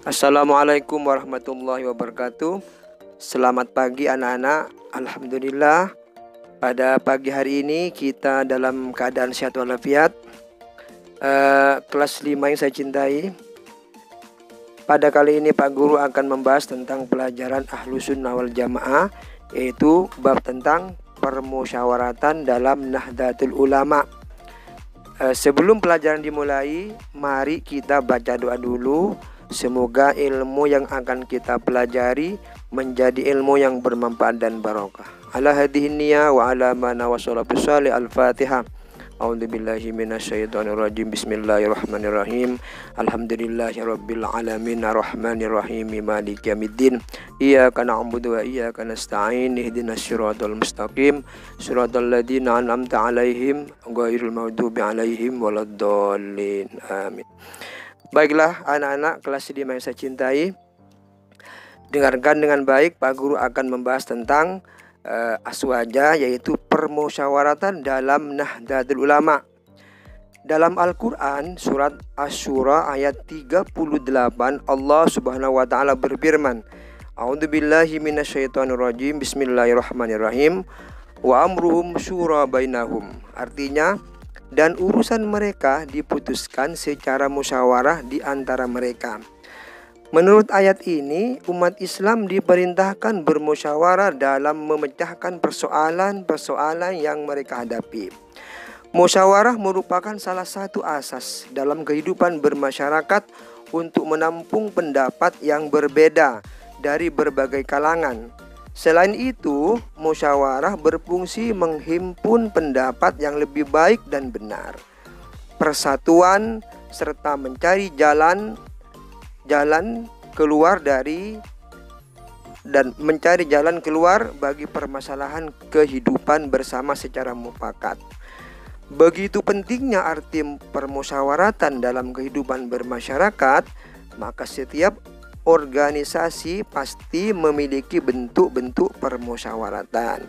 Assalamualaikum warahmatullahi wabarakatuh. Selamat pagi anak-anak. Alhamdulillah, pada pagi hari ini kita dalam keadaan sehat walafiat. Kelas 5 yang saya cintai. Pada kali ini Pak Guru akan membahas tentang pelajaran Ahlus Sunnah wal Jamaah, yaitu bab tentang permusyawaratan dalam Nahdlatul Ulama. Sebelum pelajaran dimulai, mari kita baca doa dulu. Semoga ilmu yang akan kita pelajari menjadi ilmu yang bermanfaat dan barokah. Ala hadhihi niyya wa ala mana wa salatu salih al-Fatihah. A'udzubillahi minasyaitonirrajim. Bismillahirrahmanirrahim. Alhamdulillahirabbil alamin arrahmanir rahim maliki yaumiddin. Iyyaka na'budu wa iyyaka nasta'in. Ihdinas siratal mustaqim. Siratal ladzina an'amta 'alaihim ghairil maghdubi 'alaihim waladdallin. Amin. Baiklah anak-anak kelas 5 yang saya cintai, dengarkan dengan baik. Pak Guru akan membahas tentang aswaja, yaitu permusyawaratan dalam Nahdlatul Ulama. Dalam Al-Quran surat Asy-Syura ayat 38, Allah subhanahu wa ta'ala berfirman, A'udzubillahi minasyaitonirrajim. Bismillahirrahmanirrahim. Wa amruhum syura bainahum. Artinya, dan urusan mereka diputuskan secara musyawarah di antara mereka. Menurut ayat ini, umat Islam diperintahkan bermusyawarah dalam memecahkan persoalan-persoalan yang mereka hadapi. Musyawarah merupakan salah satu asas dalam kehidupan bermasyarakat untuk menampung pendapat yang berbeda dari berbagai kalangan. Selain itu, musyawarah berfungsi menghimpun pendapat yang lebih baik dan benar, persatuan, serta mencari jalan keluar bagi permasalahan kehidupan bersama secara mufakat. Begitu pentingnya arti permusyawaratan dalam kehidupan bermasyarakat, maka setiap organisasi pasti memiliki bentuk-bentuk permusyawaratan.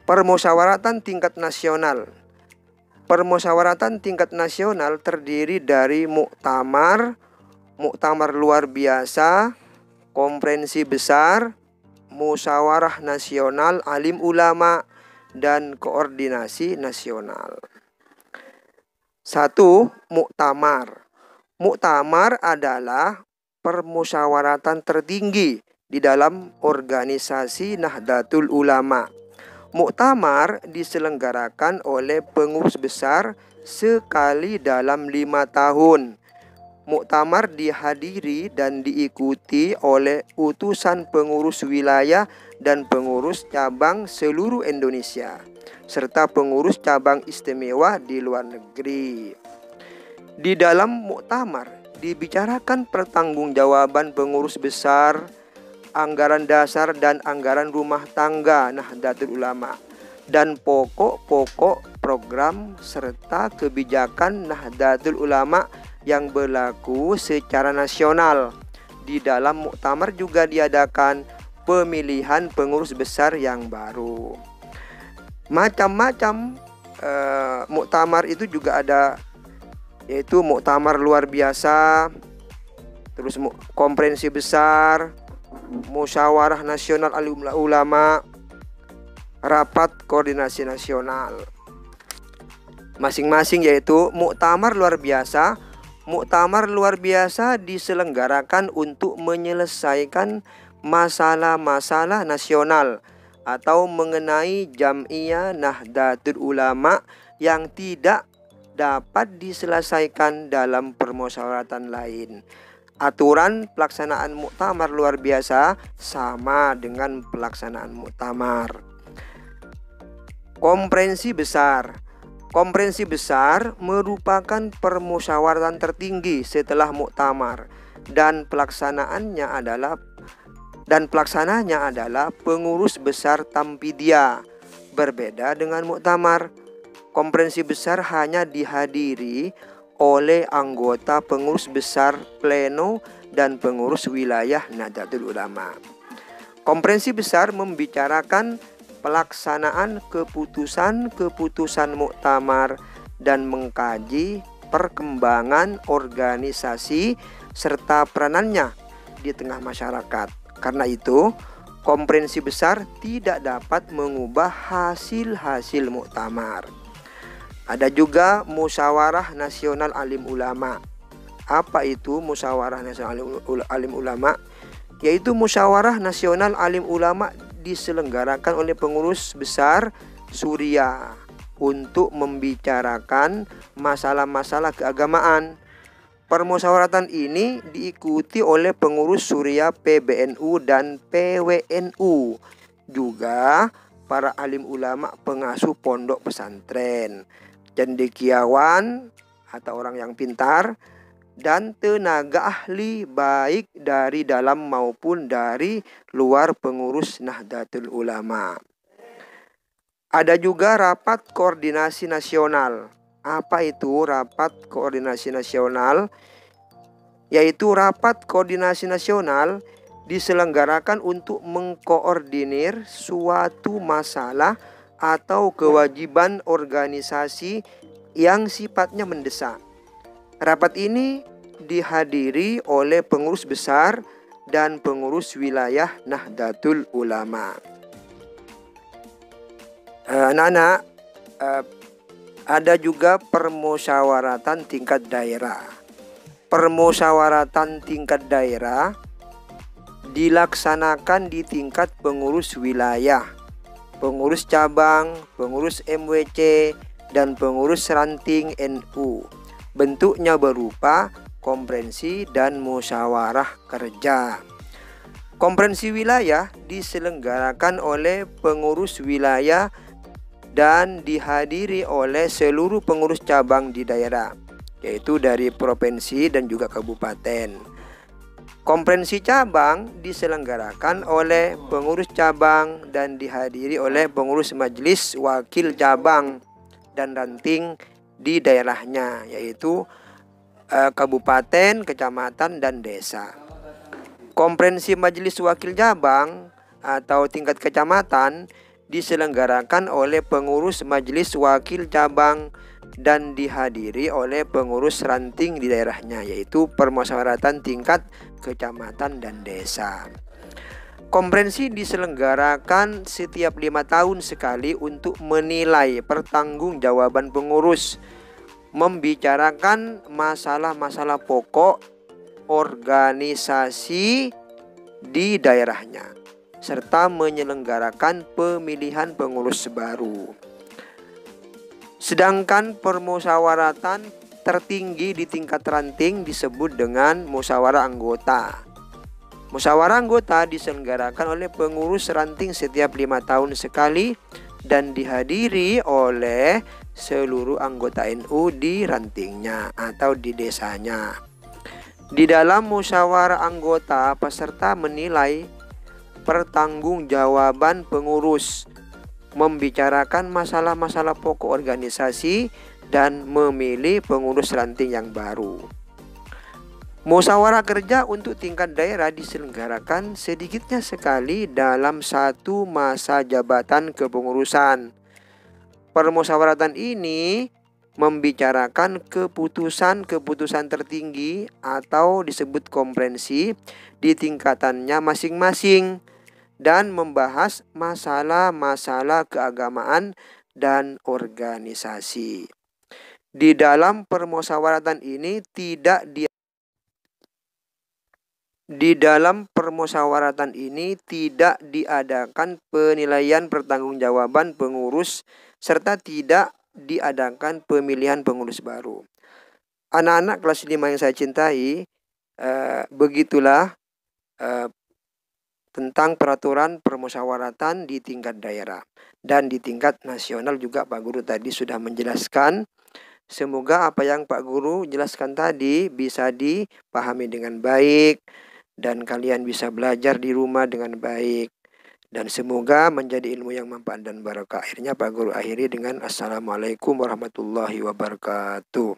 Permusyawaratan tingkat nasional. Permusyawaratan tingkat nasional terdiri dari muktamar luar biasa, konferensi besar, musyawarah nasional alim ulama, dan koordinasi nasional. 1. Muktamar. Muktamar adalah permusyawaratan tertinggi di dalam organisasi Nahdlatul Ulama. Muktamar diselenggarakan oleh pengurus besar sekali dalam 5 tahun. Muktamar dihadiri dan diikuti oleh utusan pengurus wilayah dan pengurus cabang seluruh Indonesia, serta pengurus cabang istimewa di luar negeri. Di dalam muktamar dibicarakan pertanggungjawaban pengurus besar, anggaran dasar dan anggaran rumah tangga Nahdlatul Ulama, dan pokok-pokok program serta kebijakan Nahdlatul Ulama yang berlaku secara nasional. Di dalam muktamar juga diadakan pemilihan pengurus besar yang baru. Macam-macam muktamar itu juga ada, yaitu muktamar luar biasa, terus konferensi besar, musyawarah nasional alim ulama, rapat koordinasi nasional. Masing-masing yaitu muktamar luar biasa. Muktamar luar biasa diselenggarakan untuk menyelesaikan masalah-masalah nasional atau mengenai Jam'iyah Nahdlatul Ulama yang tidak dapat diselesaikan dalam permusyawaratan lain. Aturan pelaksanaan muktamar luar biasa sama dengan pelaksanaan muktamar. Konferensi besar. Konferensi besar merupakan permusyawaratan tertinggi setelah muktamar dan pelaksananya adalah pengurus besar Tampidiyah. Berbeda dengan muktamar, konferensi besar hanya dihadiri oleh anggota pengurus besar pleno dan pengurus wilayah Nahdlatul Ulama. Konferensi besar membicarakan pelaksanaan keputusan-keputusan muktamar dan mengkaji perkembangan organisasi serta peranannya di tengah masyarakat. Karena itu, konferensi besar tidak dapat mengubah hasil-hasil muktamar. Ada juga musyawarah nasional alim ulama. Apa itu musyawarah nasional alim ulama? Yaitu musyawarah nasional alim ulama diselenggarakan oleh pengurus besar Suriah untuk membicarakan masalah-masalah keagamaan. Permusyawaratan ini diikuti oleh pengurus Suriah PBNU dan PWNU, juga para alim ulama pengasuh pondok pesantren, cendekiawan atau orang yang pintar, dan tenaga ahli baik dari dalam maupun dari luar pengurus Nahdlatul Ulama. Ada juga rapat koordinasi nasional. Apa itu rapat koordinasi nasional? Yaitu rapat koordinasi nasional diselenggarakan untuk mengkoordinir suatu masalah atau kewajiban organisasi yang sifatnya mendesak. Rapat ini dihadiri oleh pengurus besar dan pengurus wilayah Nahdlatul Ulama. Anak-anak, ada juga permusyawaratan tingkat daerah. Permusyawaratan tingkat daerah dilaksanakan di tingkat pengurus wilayah, pengurus cabang, pengurus MWC, dan pengurus ranting NU. Bentuknya berupa konferensi dan musyawarah kerja. Konferensi wilayah diselenggarakan oleh pengurus wilayah dan dihadiri oleh seluruh pengurus cabang di daerah, yaitu dari provinsi dan juga kabupaten. Konferensi cabang diselenggarakan oleh pengurus cabang dan dihadiri oleh pengurus majelis wakil cabang dan ranting di daerahnya, yaitu kabupaten, kecamatan, dan desa. Konferensi majelis wakil cabang atau tingkat kecamatan diselenggarakan oleh pengurus majelis wakil cabang dan dihadiri oleh pengurus ranting di daerahnya, yaitu permusyawaratan tingkat kecamatan dan desa. Konferensi diselenggarakan setiap 5 tahun sekali untuk menilai pertanggungjawaban pengurus, membicarakan masalah-masalah pokok organisasi di daerahnya, serta menyelenggarakan pemilihan pengurus baru. Sedangkan permusyawaratan tertinggi di tingkat ranting disebut dengan musyawarah anggota. Musyawarah anggota diselenggarakan oleh pengurus ranting setiap 5 tahun sekali dan dihadiri oleh seluruh anggota NU di rantingnya atau di desanya. Di dalam musyawarah anggota, peserta menilai pertanggungjawaban pengurus, membicarakan masalah-masalah pokok organisasi, dan memilih pengurus ranting yang baru. Musyawarah kerja untuk tingkat daerah diselenggarakan sedikitnya sekali dalam satu masa jabatan kepengurusan. Permusyawaratan ini membicarakan keputusan-keputusan tertinggi atau disebut konferensi di tingkatannya masing-masing dan membahas masalah-masalah keagamaan dan organisasi. Di dalam permusyawaratan ini tidak diadakan penilaian pertanggungjawaban pengurus serta tidak diadakan pemilihan pengurus baru. Anak-anak kelas 5 yang saya cintai, begitulah tentang peraturan permusyawaratan di tingkat daerah. Dan di tingkat nasional juga Pak Guru tadi sudah menjelaskan. Semoga apa yang Pak Guru jelaskan tadi bisa dipahami dengan baik dan kalian bisa belajar di rumah dengan baik. Dan semoga menjadi ilmu yang manfaat dan barokah. Akhirnya Pak Guru akhiri dengan Assalamualaikum warahmatullahi wabarakatuh.